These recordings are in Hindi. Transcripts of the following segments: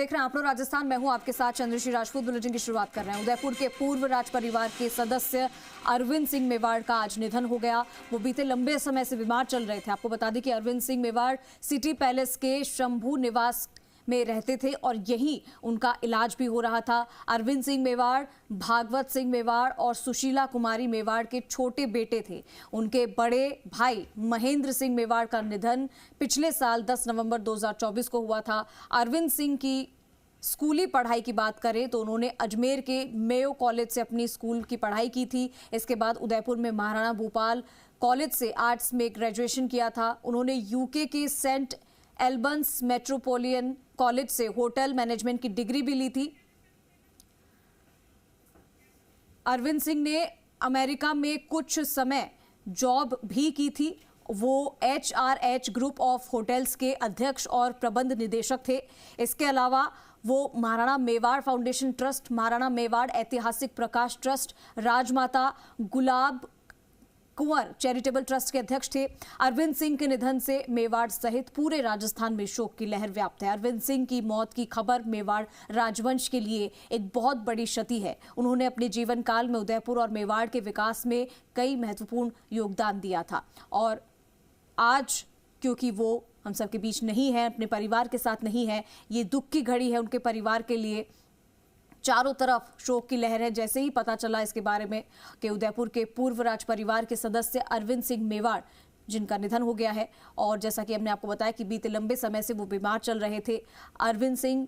देख रहे हैं आप लोग राजस्थान। मैं हूं आपके साथ चंद्रश्री राजपूत। बुलेटिन की शुरुआत कर रहे हैं। उदयपुर के पूर्व राज परिवार के सदस्य अरविंद सिंह मेवाड़ का आज निधन हो गया। वो बीते लंबे समय से बीमार चल रहे थे। आपको बता दें कि अरविंद सिंह मेवाड़ सिटी पैलेस के शंभू निवास में रहते थे और यही उनका इलाज भी हो रहा था। अरविंद सिंह मेवाड़ भागवत सिंह मेवाड़ और सुशीला कुमारी मेवाड़ के छोटे बेटे थे। उनके बड़े भाई महेंद्र सिंह मेवाड़ का निधन पिछले साल 10 नवंबर 2024 को हुआ था। अरविंद सिंह की स्कूली पढ़ाई की बात करें तो उन्होंने अजमेर के मेयो कॉलेज से अपनी स्कूल की पढ़ाई की थी। इसके बाद उदयपुर में महाराणा भूपाल कॉलेज से आर्ट्स में ग्रेजुएशन किया था। उन्होंने यूके के सेंट एल्बन्स मेट्रोपोलियन कॉलेज से होटल मैनेजमेंट की डिग्री भी ली थी। अरविंद सिंह ने अमेरिका में कुछ समय जॉब भी की थी। वो HRH ग्रुप ऑफ होटल्स के अध्यक्ष और प्रबंध निदेशक थे। इसके अलावा वो महाराणा मेवाड़ फाउंडेशन ट्रस्ट, महाराणा मेवाड़ ऐतिहासिक प्रकाश ट्रस्ट, राजमाता गुलाब कुंवर चैरिटेबल ट्रस्ट के अध्यक्ष थे। अरविंद सिंह के निधन से मेवाड़ सहित पूरे राजस्थान में शोक की लहर व्याप्त है। अरविंद सिंह की मौत की खबर मेवाड़ राजवंश के लिए एक बहुत बड़ी क्षति है। उन्होंने अपने जीवन काल में उदयपुर और मेवाड़ के विकास में कई महत्वपूर्ण योगदान दिया था और आज क्योंकि वो हम सबके बीच नहीं है, अपने परिवार के साथ नहीं है, ये दुख की घड़ी है उनके परिवार के लिए। चारों तरफ शोक की लहर है। जैसे ही पता चला इसके बारे में कि उदयपुर के पूर्व राज परिवार के सदस्य अरविंद सिंह मेवाड़ जिनका निधन हो गया है और जैसा कि हमने आपको बताया कि बीते लंबे समय से वो बीमार चल रहे थे। अरविंद सिंह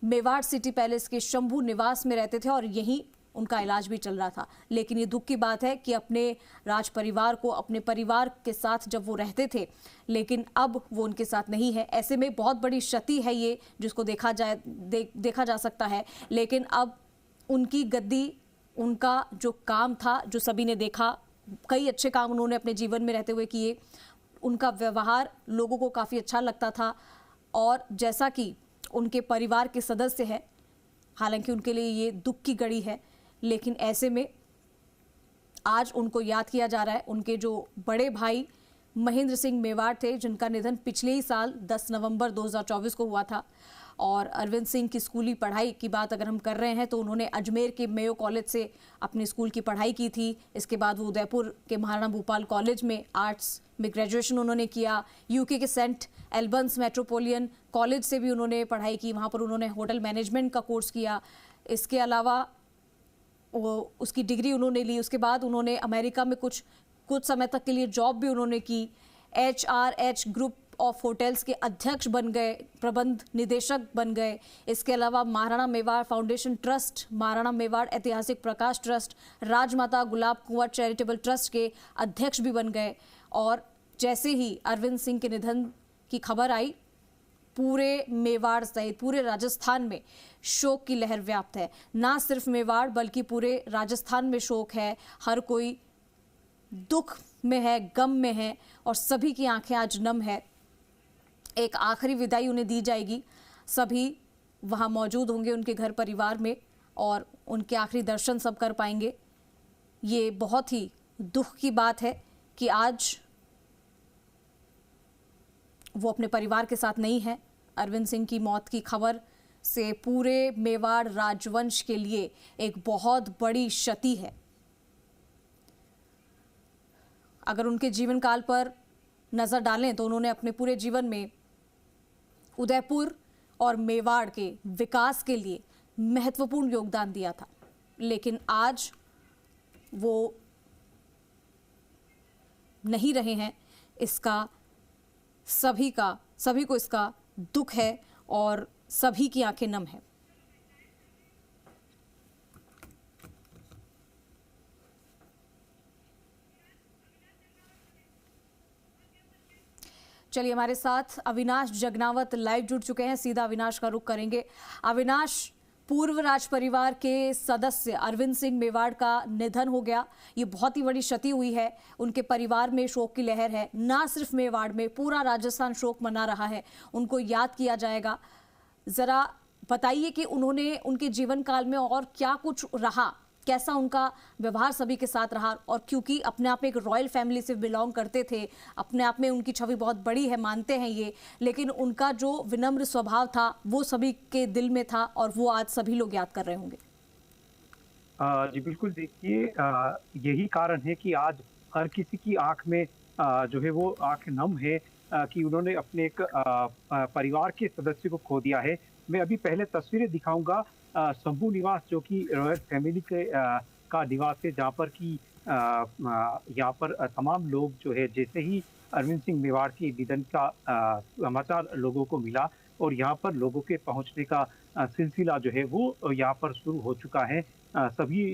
मेवाड़ सिटी पैलेस के शंभू निवास में रहते थे और यहीं उनका इलाज भी चल रहा था। लेकिन ये दुख की बात है कि अपने राज परिवार को, अपने परिवार के साथ जब वो रहते थे, लेकिन अब वो उनके साथ नहीं है। ऐसे में बहुत बड़ी क्षति है ये, जिसको देखा जा सकता है। लेकिन अब उनकी गद्दी, उनका जो काम था, जो सभी ने देखा, कई अच्छे काम उन्होंने अपने जीवन में रहते हुए किए। उनका व्यवहार लोगों को काफ़ी अच्छा लगता था और जैसा कि उनके परिवार के सदस्य हैं, हालांकि उनके लिए ये दुख की घड़ी है, लेकिन ऐसे में आज उनको याद किया जा रहा है। उनके जो बड़े भाई महेंद्र सिंह मेवाड़ थे जिनका निधन पिछले ही साल 10 नवंबर 2024 को हुआ था। और अरविंद सिंह की स्कूली पढ़ाई की बात अगर हम कर रहे हैं तो उन्होंने अजमेर के मेयो कॉलेज से अपनी स्कूल की पढ़ाई की थी। इसके बाद वो उदयपुर के महाराणा भूपाल कॉलेज में आर्ट्स में ग्रेजुएशन उन्होंने किया। यूके के सेंट एल्बन्स मेट्रोपोलियन कॉलेज से भी उन्होंने पढ़ाई की, वहाँ पर उन्होंने होटल मैनेजमेंट का कोर्स किया। इसके अलावा वो उसकी डिग्री उन्होंने ली। उसके बाद उन्होंने अमेरिका में कुछ समय तक के लिए जॉब भी उन्होंने की। HRH ग्रुप ऑफ होटल्स के अध्यक्ष बन गए, प्रबंध निदेशक बन गए। इसके अलावा महाराणा मेवाड़ फाउंडेशन ट्रस्ट, महाराणा मेवाड़ ऐतिहासिक प्रकाश ट्रस्ट, राजमाता गुलाब कुंवर चैरिटेबल ट्रस्ट के अध्यक्ष भी बन गए। और जैसे ही अरविंद सिंह के निधन की खबर आई, पूरे मेवाड़ सहित पूरे राजस्थान में शोक की लहर व्याप्त है। ना सिर्फ मेवाड़ बल्कि पूरे राजस्थान में शोक है। हर कोई दुख में है, गम में है और सभी की आंखें आज नम है। एक आखिरी विदाई उन्हें दी जाएगी। सभी वहां मौजूद होंगे उनके घर परिवार में और उनके आखिरी दर्शन सब कर पाएंगे। ये बहुत ही दुख की बात है कि आज वो अपने परिवार के साथ नहीं है। अरविंद सिंह की मौत की खबर से पूरे मेवाड़ राजवंश के लिए एक बहुत बड़ी क्षति है। अगर उनके जीवन काल पर नजर डालें तो उन्होंने अपने पूरे जीवन में उदयपुर और मेवाड़ के विकास के लिए महत्वपूर्ण योगदान दिया था। लेकिन आज वो नहीं रहे हैं। इसका सभी को इसका दुख है और सभी की आंखें नम है। चलिए, हमारे साथ अविनाश जगनावत लाइव जुड़ चुके हैं। सीधा अविनाश का रुख करेंगे। अविनाश, पूर्व राज परिवार के सदस्य अरविंद सिंह मेवाड़ का निधन हो गया। ये बहुत ही बड़ी क्षति हुई है। उनके परिवार में शोक की लहर है। ना सिर्फ मेवाड़ में, पूरा राजस्थान शोक मना रहा है। उनको याद किया जाएगा। जरा बताइए कि उन्होंने उनके जीवन काल में और क्या कुछ रहा कैसा उनका व्यवहार सभी के साथ रहा, और क्योंकि अपने आप में एक रॉयल फैमिली से बिलोंग करते थे, अपने आप में उनकी छवि बहुत बड़ी है, मानते हैं ये, लेकिन उनका जो विनम्र स्वभाव था वो सभी के दिल में था और वो आज सभी लोग याद कर रहे होंगे। जी बिल्कुल, देखिए यही कारण है कि आज हर किसी की आँख में जो है वो आँख नम है कि उन्होंने अपने एक परिवार के सदस्य को खो दिया है। मैं अभी पहले तस्वीरें दिखाऊँगा शंभू निवास, जो कि रॉयल फैमिली के का निवास है, जहाँ पर कि यहाँ पर तमाम लोग जो है, जैसे ही अरविंद सिंह मेवाड़ के निधन का समाचार लोगों को मिला और यहाँ पर लोगों के पहुँचने का सिलसिला जो है वो यहाँ पर शुरू हो चुका है। सभी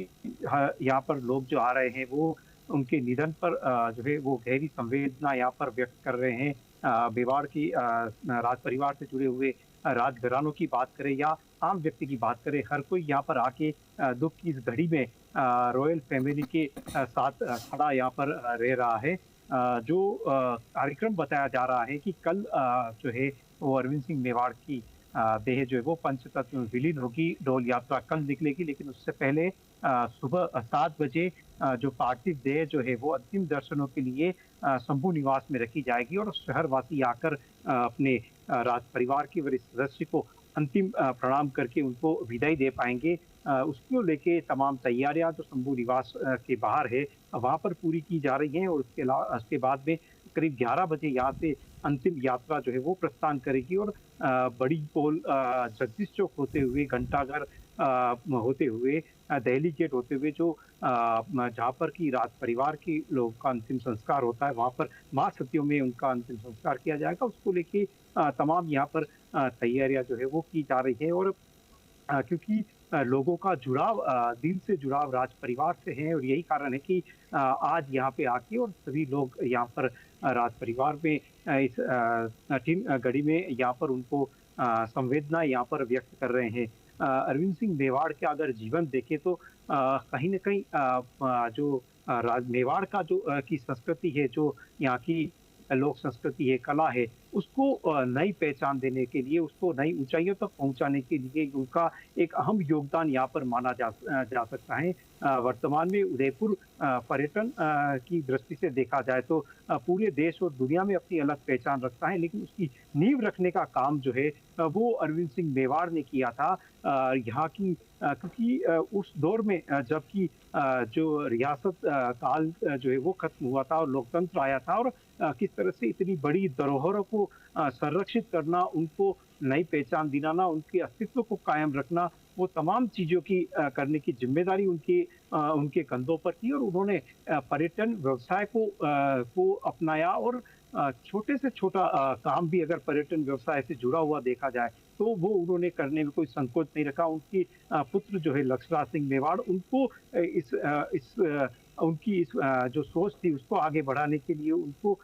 यहाँ पर लोग जो आ रहे हैं वो उनके निधन पर जो है वो गहरी संवेदना यहाँ पर व्यक्त कर रहे हैं। मेवाड़ की राज परिवार से जुड़े हुए राजघरानों की बात करें या आम व्यक्ति की बात करें, हर कोई यहाँ पर आके दुख की इस घड़ी में रॉयल फैमिली के साथ खड़ा यहाँ पर रह रहा है। जो कार्यक्रम बताया जा रहा है कि कल जो है वो अरविंद सिंह मेवाड़ की देह जो है वो पंचतत्व में विलीन होगी। डोल यात्रा कल निकलेगी, लेकिन उससे पहले सुबह 7 बजे जो पार्थिव देह जो है वो अंतिम दर्शनों के लिए शंभू निवास में रखी जाएगी और शहरवासी आकर अपने राज परिवार के वरिष्ठ सदस्य को अंतिम प्रणाम करके उनको विदाई दे पाएंगे। उसको लेके तमाम तैयारियां जो शंभू निवास के बाहर है वहां पर पूरी की जा रही हैं और उसके बाद में करीब 11 बजे यहाँ से अंतिम यात्रा जो है वो प्रस्थान करेगी और बड़ी पोल जगदीश चौक होते हुए घंटाघर होते हुए दिल्ली गेट होते हुए जो जहाँ पर की राज परिवार के लोगों का अंतिम संस्कार होता है, वहाँ पर माँ सतियों में उनका अंतिम संस्कार किया जाएगा। उसको लेके तमाम यहाँ पर तैयारियां जो है वो की जा रही है और क्योंकि लोगों का जुड़ाव दिल से जुड़ाव राज परिवार से है और यही कारण है कि आज यहाँ पे आके और सभी लोग यहाँ पर राज परिवार में इस कठिन घड़ी में यहाँ पर उनको संवेदना यहाँ पर व्यक्त कर रहे हैं। अरविंद सिंह मेवाड़ के अगर जीवन देखें तो कहीं न कहीं जो राज मेवाड़ का जो की संस्कृति है, जो यहाँ की लोक संस्कृति है, कला है, उसको नई पहचान देने के लिए, उसको नई ऊंचाइयों तक पहुंचाने के लिए उनका एक अहम योगदान यहाँ पर माना जा सकता है। वर्तमान में उदयपुर पर्यटन की दृष्टि से देखा जाए तो पूरे देश और दुनिया में अपनी अलग पहचान रखता है, लेकिन उसकी नींव रखने का काम जो है वो अरविंद सिंह मेवाड़ ने किया था। यहाँ की क्योंकि उस दौर में जबकि जो रियासत काल जो है वो खत्म हुआ था और लोकतंत्र आया था और किस तरह से इतनी बड़ी धरोहरों को संरक्षित करना, उनको नई पहचान दिलाना, उनके अस्तित्व को कायम रखना, वो तमाम चीजों की करने की जिम्मेदारी उनके कंधों पर थी और उन्होंने पर्यटन व्यवसाय को अपनाया और छोटे से छोटा काम भी अगर पर्यटन व्यवसाय से जुड़ा हुआ देखा जाए तो वो उन्होंने करने में कोई संकोच नहीं रखा। उनकी पुत्र जो है लक्षराज सिंह मेवाड़, उनको उनकी इस जो सोच थी उसको आगे बढ़ाने के लिए उनको